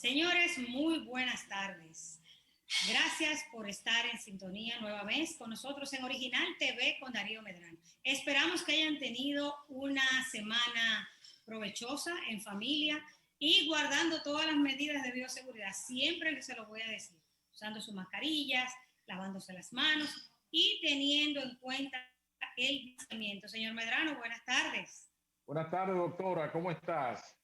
Señores, muy buenas tardes. Gracias por estar en sintonía nueva vez con nosotros en Original TV con Darío Medrano. Esperamos que hayan tenido una semana provechosa en familia y guardando todas las medidas de bioseguridad. Siempre se lo voy a decir, usando sus mascarillas, lavándose las manos y teniendo en cuenta el distanciamiento. Señor Medrano, buenas tardes. Buenas tardes, doctora. ¿Cómo estás?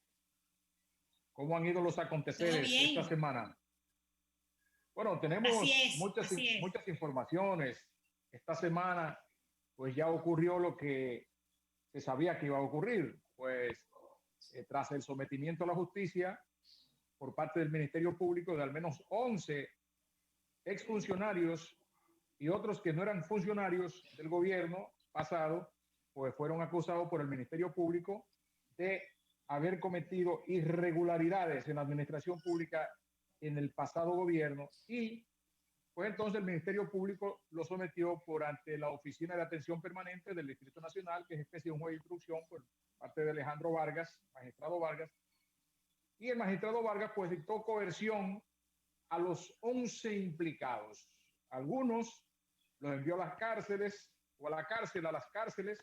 ¿Cómo han ido los aconteceres esta semana? Bueno, tenemos muchas informaciones. Esta semana, pues ya ocurrió lo que se sabía que iba a ocurrir. Pues tras el sometimiento a la justicia por parte del Ministerio Público de al menos 11 exfuncionarios y otros que no eran funcionarios del gobierno pasado, pues fueron acusados por el Ministerio Público de haber cometido irregularidades en la administración pública en el pasado gobierno, y pues entonces el Ministerio Público lo sometió por ante la Oficina de Atención Permanente del Distrito Nacional, que es especie de un juez de instrucción por parte de Alejandro Vargas, magistrado Vargas, y el magistrado Vargas pues dictó coerción a los 11 implicados. Algunos los envió a las cárceles o a la cárcel, a las cárceles,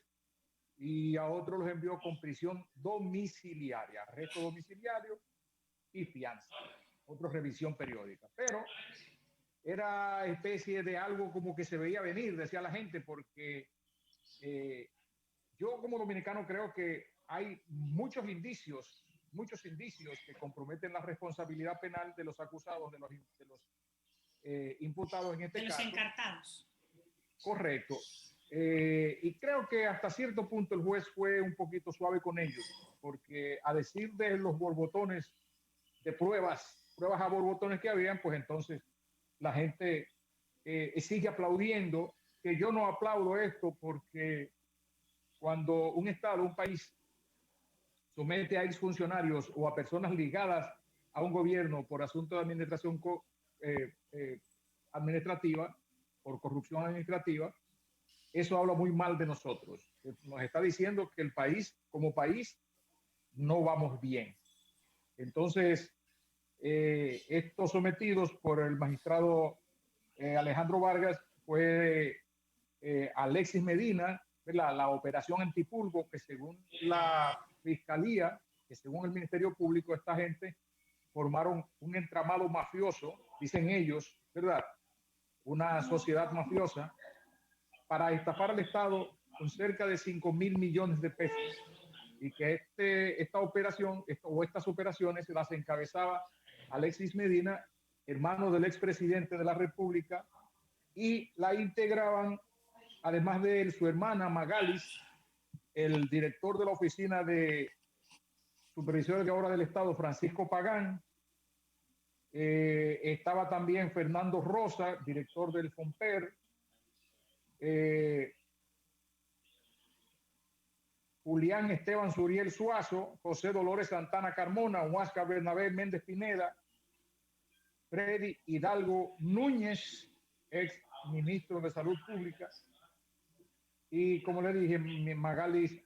y a otros los envió con prisión domiciliaria, arresto domiciliario y fianza, otra revisión periódica. Pero era especie de algo como que se veía venir, decía la gente, porque yo como dominicano creo que hay muchos indicios que comprometen la responsabilidad penal de los acusados, de los imputados en este caso. De los encartados. Correcto. Y creo que hasta cierto punto el juez fue un poquito suave con ellos, porque a decir de los borbotones de pruebas a borbotones que habían, pues entonces la gente sigue aplaudiendo, que yo no aplaudo esto, porque cuando un Estado, un país, somete a exfuncionarios o a personas ligadas a un gobierno por asunto de administración administrativa, por corrupción administrativa, eso habla muy mal de nosotros. Nos está diciendo que el país, como país, no vamos bien. Entonces, estos sometidos por el magistrado Alejandro Vargas fue Alexis Medina, la operación Antipulgo, que según la Fiscalía, que según el Ministerio Público, esta gente formaron un entramado mafioso, dicen ellos, ¿verdad? Una sociedad mafiosa, para estafar al Estado con cerca de 5.000 millones de pesos, y que esta operación o estas operaciones las encabezaba Alexis Medina, hermano del expresidente de la República, y la integraban, además de él, su hermana Magalis, el director de la Oficina de Supervisores de Obras del Estado, Francisco Pagán. Estaba también Fernando Rosa, director del FOMPER, Julián Esteban Suriel Suazo, José Dolores Santana Carmona, Huáscar Bernabé Méndez Pineda, Freddy Hidalgo Núñez, ex ministro de Salud Pública, y como le dije, Magalis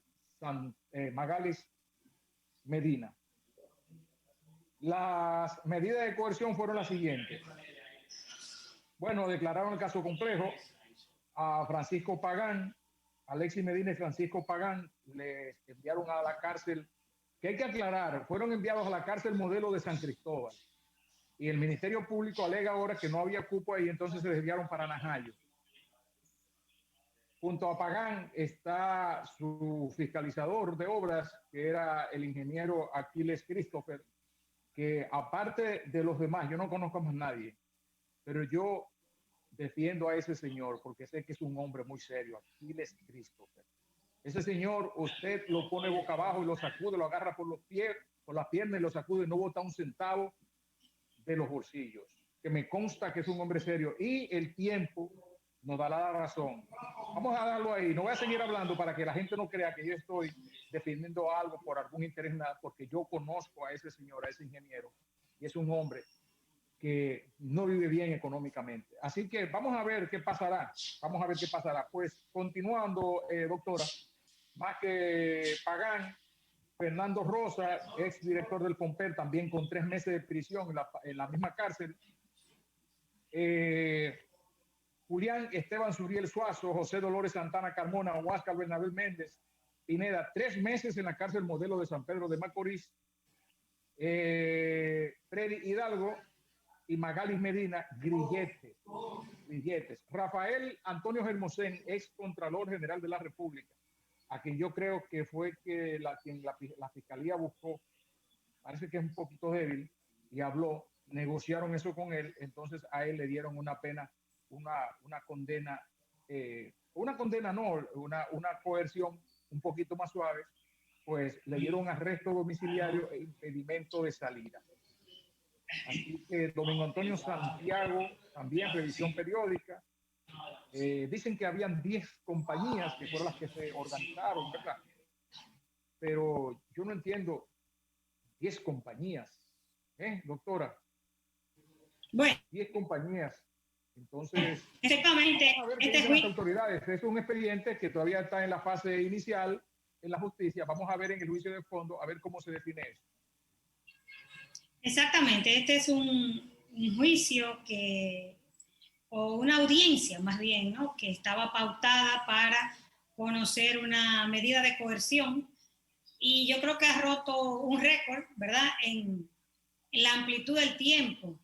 Medina. Las medidas de coerción fueron las siguientes. Bueno, declararon el caso complejo. A Francisco Pagán, Alexis Medina y Francisco Pagán les enviaron a la cárcel, que hay que aclarar, fueron enviados a la cárcel modelo de San Cristóbal. Y el Ministerio Público alega ahora que no había cupo ahí, entonces se desviaron para Najayo. Junto a Pagán está su fiscalizador de obras, que era el ingeniero Aquiles Christopher, que aparte de los demás, yo no conozco a más nadie, pero yo defiendo a ese señor porque sé que es un hombre muy serio, Aquiles Christopher. Ese señor, usted lo pone boca abajo y lo sacude, lo agarra por los pies, por las piernas y lo sacude y no bota un centavo de los bolsillos. Que me consta que es un hombre serio, y el tiempo nos dará la razón. Vamos a darlo ahí. No voy a seguir hablando para que la gente no crea que yo estoy defendiendo algo por algún interés, nada, porque yo conozco a ese señor, a ese ingeniero, y es un hombre que no vive bien económicamente. Así que vamos a ver qué pasará. Vamos a ver qué pasará. Pues continuando, doctora, más que Pagán, Fernando Rosa, ex director del Pomper, también con 3 meses de prisión en la misma cárcel. Julián Esteban Suriel Suazo, José Dolores Santana Carmona, Huáscar Bernabé Méndez Pineda, 3 meses en la cárcel modelo de San Pedro de Macorís. Freddy Hidalgo y Magalis Medina, grilletes. Rafael Antonio Hermosén, ex Contralor General de la República, a quien yo creo que fue quien la Fiscalía buscó, parece que es un poquito débil, y habló, negociaron eso con él, entonces a él le dieron una pena, una condena, una coerción un poquito más suave, pues le dieron arresto domiciliario e impedimento de salida. Así que Domingo Antonio Santiago, también revisión periódica. Dicen que habían 10 compañías que fueron las que se organizaron, ¿verdad? Pero yo no entiendo 10 compañías, doctora? Bueno, 10 compañías. Entonces, exactamente. vamos a ver qué dicen las autoridades. Es un expediente que todavía está en la fase inicial en la justicia. Vamos a ver en el juicio de fondo, a ver cómo se define eso. Exactamente. Este es un juicio o una audiencia más bien, ¿no? Que estaba pautada para conocer una medida de coerción, y yo creo que ha roto un récord, ¿verdad? En la amplitud del tiempo,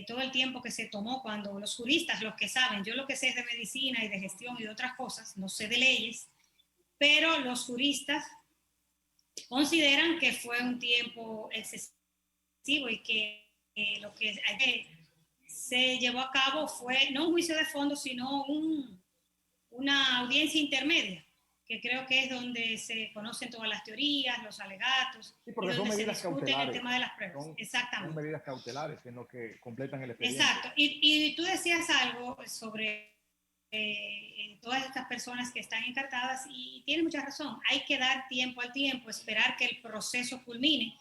todo el tiempo que se tomó cuando los juristas, los que saben, yo lo que sé es de medicina y de gestión y de otras cosas, no sé de leyes, pero los juristas consideran que fue un tiempo excesivo y que lo que se llevó a cabo fue no un juicio de fondo, sino una audiencia intermedia, que creo que es donde se conocen todas las teorías, los alegatos, sí, porque y son donde se medidas discute cautelares. el tema de las pruebas. Son medidas cautelares en lo que completan el expediente. Exacto. Y tú decías algo sobre todas estas personas que están encartadas, y tienes mucha razón. Hay que dar tiempo al tiempo, esperar que el proceso culmine.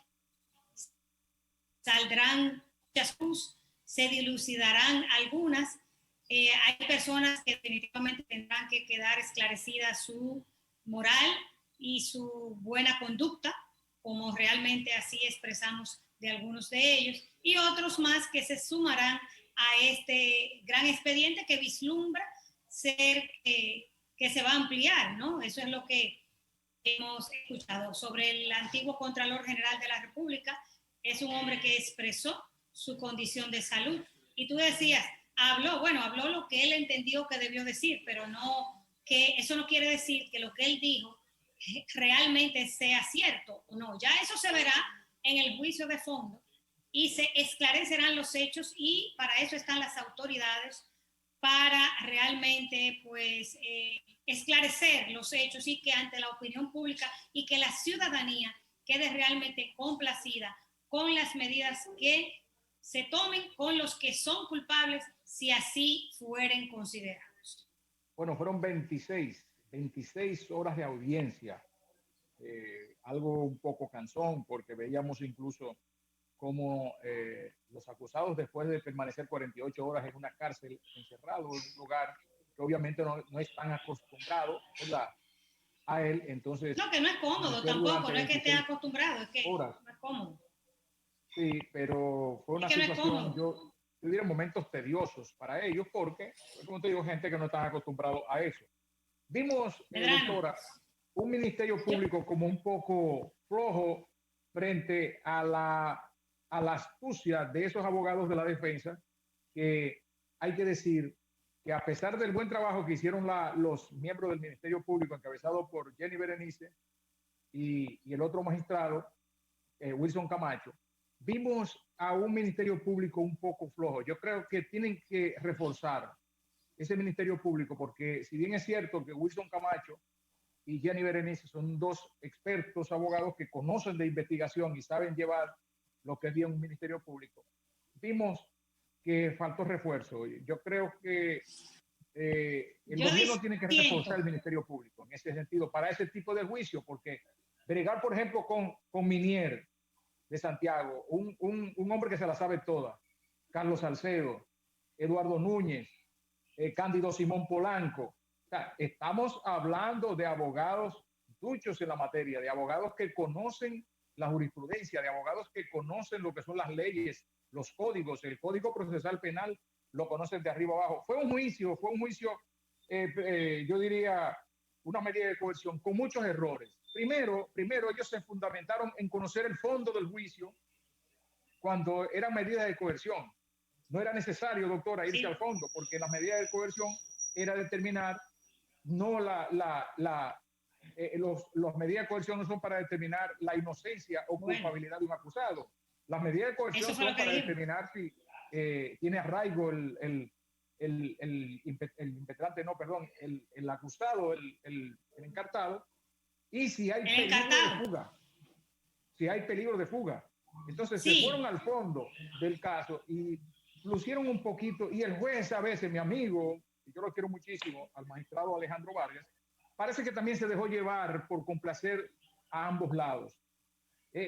Saldrán muchas luz, se dilucidarán algunas. Hay personas que definitivamente tendrán que quedar esclarecida su moral y su buena conducta, como realmente así expresamos de algunos de ellos, y otros más que se sumarán a este gran expediente que vislumbra ser que se va a ampliar, ¿no? Eso es lo que hemos escuchado sobre el antiguo Contralor General de la República. Es un hombre que expresó su condición de salud. Y tú decías, habló lo que él entendió que debió decir, pero no, que eso no quiere decir que lo que él dijo realmente sea cierto o no. Ya eso se verá en el juicio de fondo y se esclarecerán los hechos, y para eso están las autoridades, para realmente pues esclarecer los hechos y que ante la opinión pública y que la ciudadanía quede realmente complacida con las medidas que se tomen con los que son culpables, si así fueren considerados. Bueno, fueron 26 horas de audiencia, algo un poco cansón, porque veíamos incluso cómo los acusados, después de permanecer 48 horas en una cárcel, encerrado en un lugar que obviamente no están acostumbrados, ¿verdad?, a él, entonces... No, que no es cómodo tampoco, no es que estés acostumbrado, es que horas. no es cómodo. Sí, pero fue una situación, no yo diría, momentos tediosos para ellos, porque, como te digo, gente que no está acostumbrado a eso. Vimos, doctora, un ministerio público como un poco flojo frente a la astucia de esos abogados de la defensa, que hay que decir que a pesar del buen trabajo que hicieron los miembros del Ministerio Público, encabezado por Jenny Berenice y el otro magistrado, Wilson Camacho, vimos a un Ministerio Público un poco flojo. Yo creo que tienen que reforzar ese Ministerio Público, porque si bien es cierto que Wilson Camacho y Jenny Berenice son dos expertos abogados que conocen de investigación y saben llevar lo que es bien un Ministerio Público, vimos que faltó refuerzo. Yo creo que el gobierno tiene que reforzar el Ministerio Público en ese sentido, para ese tipo de juicio, porque bregar, por ejemplo, con Minier de Santiago, un hombre que se la sabe toda, Carlos Salcedo, Eduardo Núñez, Cándido Simón Polanco. O sea, estamos hablando de abogados duchos en la materia, de abogados que conocen la jurisprudencia, de abogados que conocen lo que son las leyes, los códigos, el Código Procesal Penal lo conocen de arriba abajo. Fue un juicio, yo diría, una medida de coerción con muchos errores. Primero, ellos se fundamentaron en conocer el fondo del juicio cuando eran medidas de coerción. No era necesario, doctora, irse al fondo, porque las medidas de coerción era determinar, no las medidas de coerción no son para determinar la inocencia o culpabilidad de un acusado. Las medidas de coerción son para determinar si tiene arraigo el impetrante, no, perdón, el acusado, el encartado, y si hay peligro de fuga. Si hay peligro de fuga. Entonces se fueron al fondo del caso y lucieron un poquito, y el juez a veces, mi amigo, y yo lo quiero muchísimo, al magistrado Alejandro Vargas, parece que también se dejó llevar por complacer a ambos lados.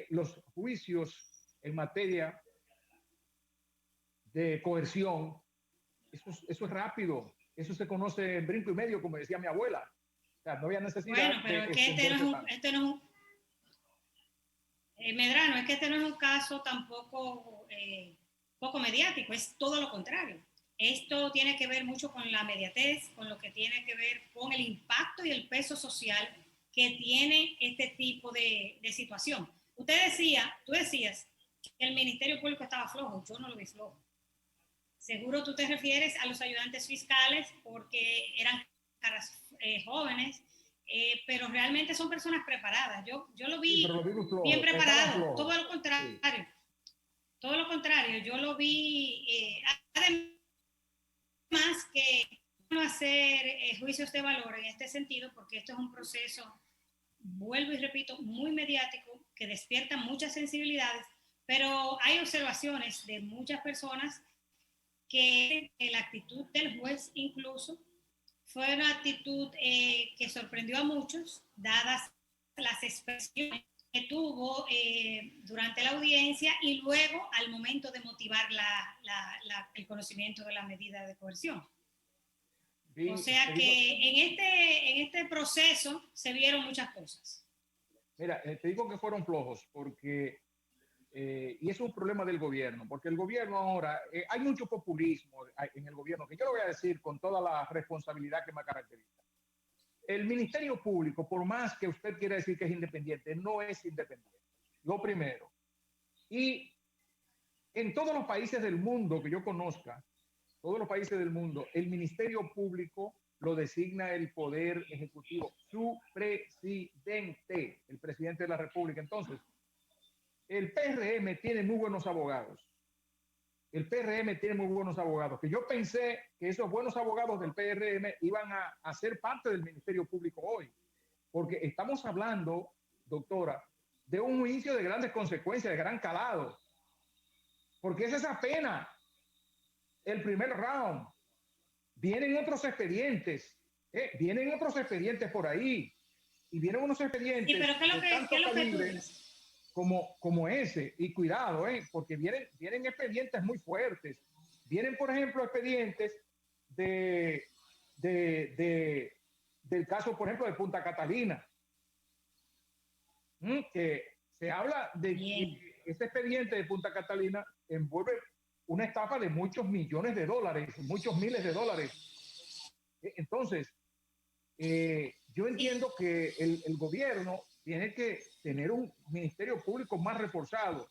Los juicios en materia de coerción, eso es rápido, eso se conoce en brinco y medio, como decía mi abuela. O sea, no había necesidad. Bueno, pero es que este no es un Medrano, es que este no es un caso tampoco poco mediático, es todo lo contrario. Esto tiene que ver mucho con la mediatez, con lo que tiene que ver con el impacto y el peso social que tiene este tipo de situación. Tú decías que el Ministerio Público estaba flojo, yo no lo vi flojo. Seguro tú te refieres a los ayudantes fiscales porque eran caras jóvenes, pero realmente son personas preparadas. Yo lo vi bien preparado, todo lo contrario. Sí. Todo lo contrario, yo lo vi, además que no hacer juicios de valor en este sentido, porque esto es un proceso, vuelvo y repito, muy mediático, que despierta muchas sensibilidades, pero hay observaciones de muchas personas que la actitud del juez incluso fue una actitud que sorprendió a muchos, dadas las expresiones que tuvo durante la audiencia y luego al momento de motivar el conocimiento de la medida de coerción. O sea que en este proceso se vieron muchas cosas. Mira, te digo que fueron flojos porque, y es un problema del gobierno, porque el gobierno ahora, hay mucho populismo en el gobierno, que yo lo voy a decir con toda la responsabilidad que me caracteriza. El Ministerio Público, por más que usted quiera decir que es independiente, no es independiente. Lo primero. Y en todos los países del mundo que yo conozca, todos los países del mundo, el Ministerio Público lo designa el Poder Ejecutivo, su presidente, el presidente de la República. Entonces, el PRM tiene muy buenos abogados. El PRM tiene muy buenos abogados, que yo pensé que esos buenos abogados del PRM iban a ser parte del Ministerio Público hoy, porque estamos hablando, doctora, de un juicio de grandes consecuencias, de gran calado, porque es esa pena, el primer round. Vienen otros expedientes por ahí, y vienen unos expedientes sí, pero ¿qué es lo que tú dices? Como ese, y cuidado, porque vienen expedientes muy fuertes. Vienen, por ejemplo, expedientes del caso, por ejemplo, de Punta Catalina, que se habla de que ese expediente de Punta Catalina envuelve una estafa de muchos millones de dólares, muchos miles de dólares. Entonces, yo entiendo que el gobierno tiene que tener un ministerio público más reforzado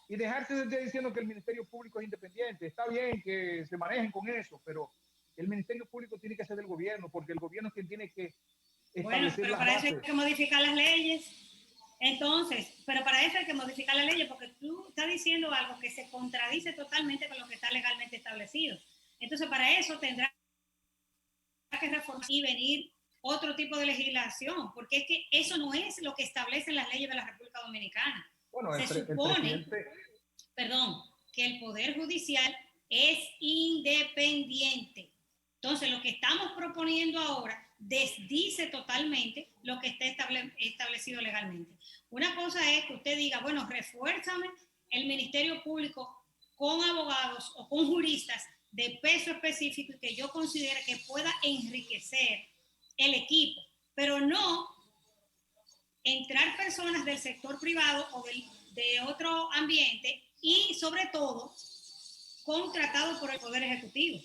y dejarse de diciendo que el ministerio público es independiente. Está bien que se manejen con eso, pero el ministerio público tiene que ser del gobierno, porque el gobierno es quien tiene que establecer bueno, pero las para bases. eso hay que modificar las leyes. Entonces, pero para eso hay que modificar las leyes, porque tú estás diciendo algo que se contradice totalmente con lo que está legalmente establecido. Entonces, para eso tendrá que reformar y venir otro tipo de legislación, porque es que eso no es lo que establecen las leyes de la República Dominicana. Bueno, se supone, que el Poder Judicial es independiente. Entonces, lo que estamos proponiendo ahora desdice totalmente lo que está establecido legalmente. Una cosa es que usted diga, bueno, refuérzame el Ministerio Público con abogados o con juristas de peso específico y que yo considere que pueda enriquecer el equipo, pero no entrar personas del sector privado o de otro ambiente y sobre todo contratado por el Poder Ejecutivo,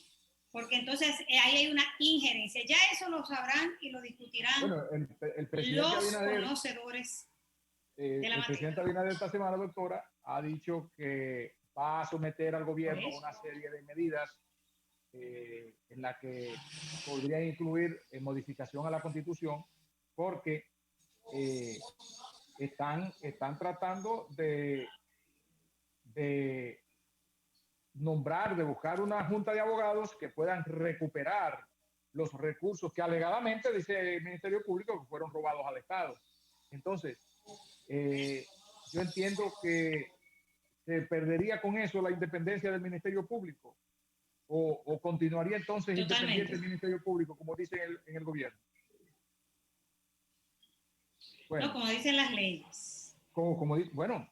porque entonces ahí hay una injerencia. Ya eso lo sabrán y lo discutirán Bueno, el presidente los Abinader, conocedores de la el materia. presidente Abinader esta semana, doctora, ha dicho que va a someter al gobierno una serie de medidas en la que podría incluir modificación a la Constitución, porque están tratando de nombrar, de buscar una junta de abogados que puedan recuperar los recursos que alegadamente, dice el Ministerio Público, que fueron robados al Estado. Entonces, yo entiendo que se perdería con eso la independencia del Ministerio Público, o continuaría entonces Totalmente independiente el Ministerio Público, como dice en el gobierno. Bueno, no, como dicen las leyes. Bueno,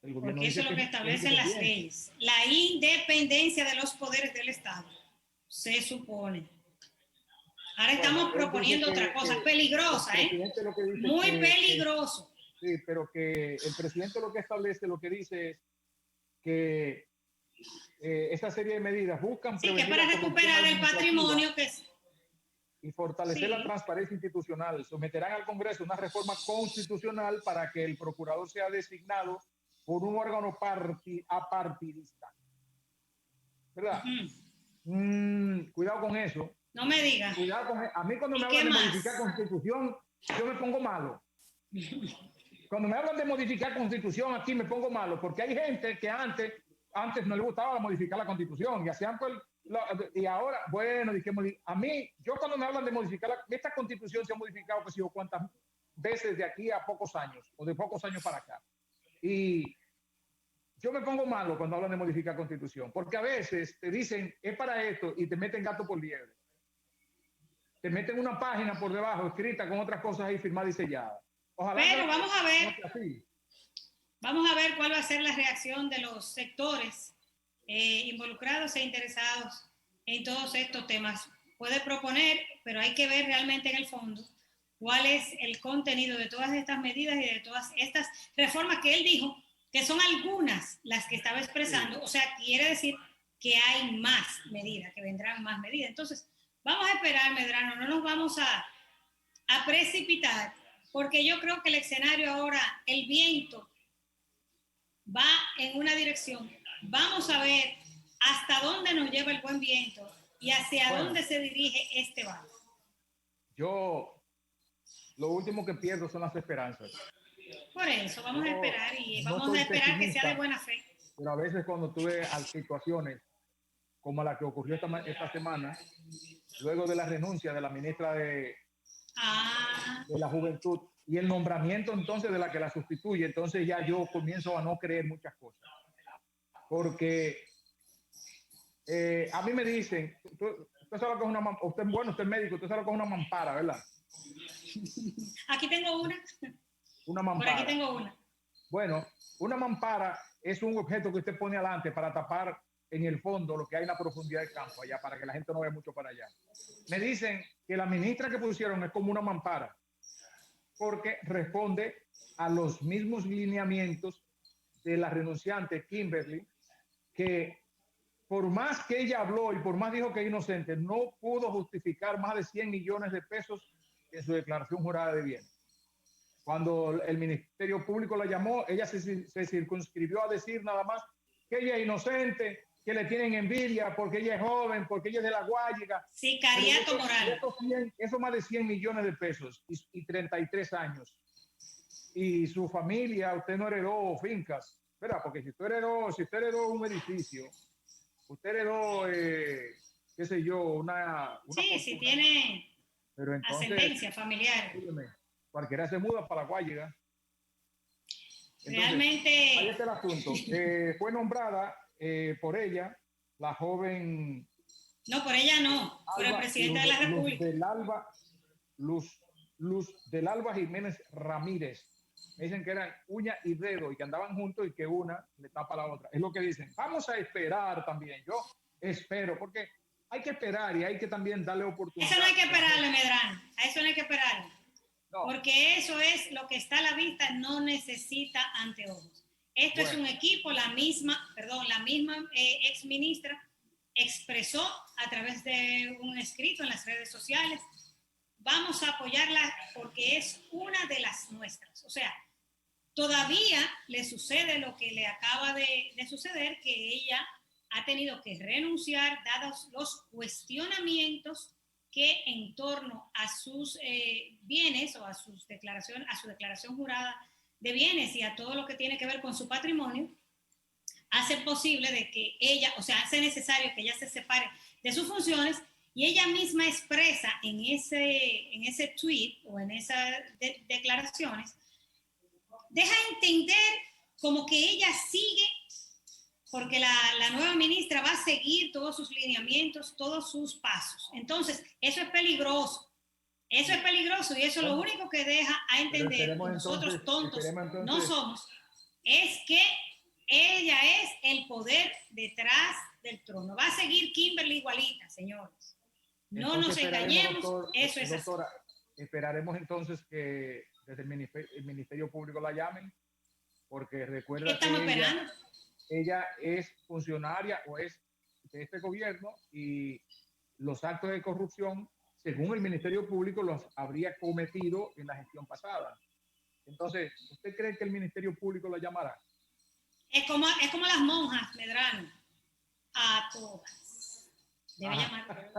el gobierno porque eso es lo que establecen las leyes. La independencia de los poderes del Estado, se supone. Ahora estamos proponiendo otra cosa, peligrosa, muy peligroso. Sí, pero que el presidente lo que establece, lo que dice es que esa serie de medidas buscan sí, que para recuperar el patrimonio que es y fortalecer la transparencia institucional. Someterán al Congreso una reforma constitucional para que el procurador sea designado por un órgano apartidista. ¿Verdad? Cuidado con eso. No me digas. Cuidado con eso. A mí cuando me hablan de modificar Constitución, yo me pongo malo. Cuando me hablan de modificar Constitución, aquí me pongo malo, porque hay gente que antes no le gustaba modificar la Constitución y hacían pues y ahora, bueno, a mí, yo cuando me hablan de modificar, esta Constitución se ha modificado, pues yo cuántas veces de aquí a pocos años, o de pocos años para acá. Y yo me pongo malo cuando hablan de modificar Constitución, porque a veces te dicen, es para esto, y te meten gato por liebre. Te meten una página por debajo, escrita con otras cosas ahí, firmada y sellada. Ojalá. Pero vamos a ver. Vamos a ver cuál va a ser la reacción de los sectores involucrados e interesados en todos estos temas. Puede proponer, pero hay que ver realmente en el fondo cuál es el contenido de todas estas medidas y de todas estas reformas que él dijo que son algunas las que estaba expresando. O sea, quiere decir que hay más medidas, que vendrán más medidas. Entonces, vamos a esperar, Medrano, no nos vamos a precipitar, porque yo creo que el escenario ahora, el viento va en una dirección. Vamos a ver hasta dónde nos lleva el buen viento y hacia dónde se dirige este barco. Yo, lo último que pierdo son las esperanzas. Por eso, vamos a esperar y vamos a esperar que sea de buena fe. Pero a veces cuando tuve situaciones como la que ocurrió esta semana, luego de la renuncia de la ministra de la Juventud y el nombramiento entonces de la que la sustituye, entonces ya yo comienzo a no creer muchas cosas. Porque a mí me dicen, usted sabe lo que es una usted es médico, usted sabe lo que es una mampara, ¿verdad? Aquí tengo una. Una mampara. Por aquí tengo una. Bueno, una mampara es un objeto que usted pone adelante para tapar en el fondo lo que hay en la profundidad del campo allá, para que la gente no vea mucho para allá. Me dicen que la ministra que pusieron es como una mampara, porque responde a los mismos lineamientos de la renunciante Kimberly, que por más que ella habló y por más dijo que es inocente, no pudo justificar más de 100 millones de pesos en su declaración jurada de bienes. Cuando el Ministerio Público la llamó, ella se circunscribió a decir nada más que ella es inocente, que le tienen envidia porque ella es joven, porque ella es de La Guayiga. Sicariato moral. Eso más de 100 millones de pesos y 33 años. Y su familia, usted no heredó fincas, ¿verdad? Porque si usted heredó un edificio, usted heredó, qué sé yo, una sí, fortuna. Si tiene pero entonces, ascendencia familiar. Cualquiera se muda para La Guayiga. Realmente. Ahí está el asunto. Fue nombrada por ella, la joven. No, por ella no, por el presidente de la República. Luz del Alba Jiménez Ramírez. Me dicen que eran uña y dedo y que andaban juntos y que una le tapa a la otra. Es lo que dicen. Vamos a esperar también. Yo espero, porque hay que esperar y hay que también darle oportunidad. Eso no hay que esperarle, Medrano. A eso no hay que esperarle. No. Porque eso es lo que está a la vista, no necesita anteojos. Esto es un equipo, la misma ex ministra expresó a través de un escrito en las redes sociales, vamos a apoyarla porque es una de las nuestras. O sea, todavía le sucede lo que le acaba de suceder, que ella ha tenido que renunciar dados los cuestionamientos que en torno a sus bienes o a su declaración jurada de bienes y a todo lo que tiene que ver con su patrimonio, hace posible de que ella, o sea, hace necesario que ella se separe de sus funciones, y ella misma expresa en ese tweet o en esas declaraciones, deja entender como que ella sigue, porque la nueva ministra va a seguir todos sus lineamientos, todos sus pasos. Entonces, eso es peligroso. Eso es peligroso, y eso lo único que deja a entender que nosotros tontos no somos, es que ella es el poder detrás del trono. Va a seguir Kimberly igualita, señores. No nos engañemos, doctor, eso es doctora, así. Esperaremos entonces que desde el Ministerio Público la llamen, porque recuerda estamos que esperando. Ella es funcionaria o es de este gobierno, y los actos de corrupción, según el Ministerio Público, los habría cometido en la gestión pasada. Entonces, ¿usted cree que el Ministerio Público la llamará? Es como las monjas, Medrano. A todas. Debe llamar.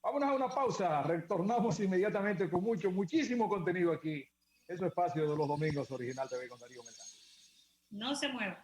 Vámonos a una pausa. Retornamos inmediatamente con muchísimo contenido aquí en su espacio de los domingos Original TV con Darío Medrano. No se mueva.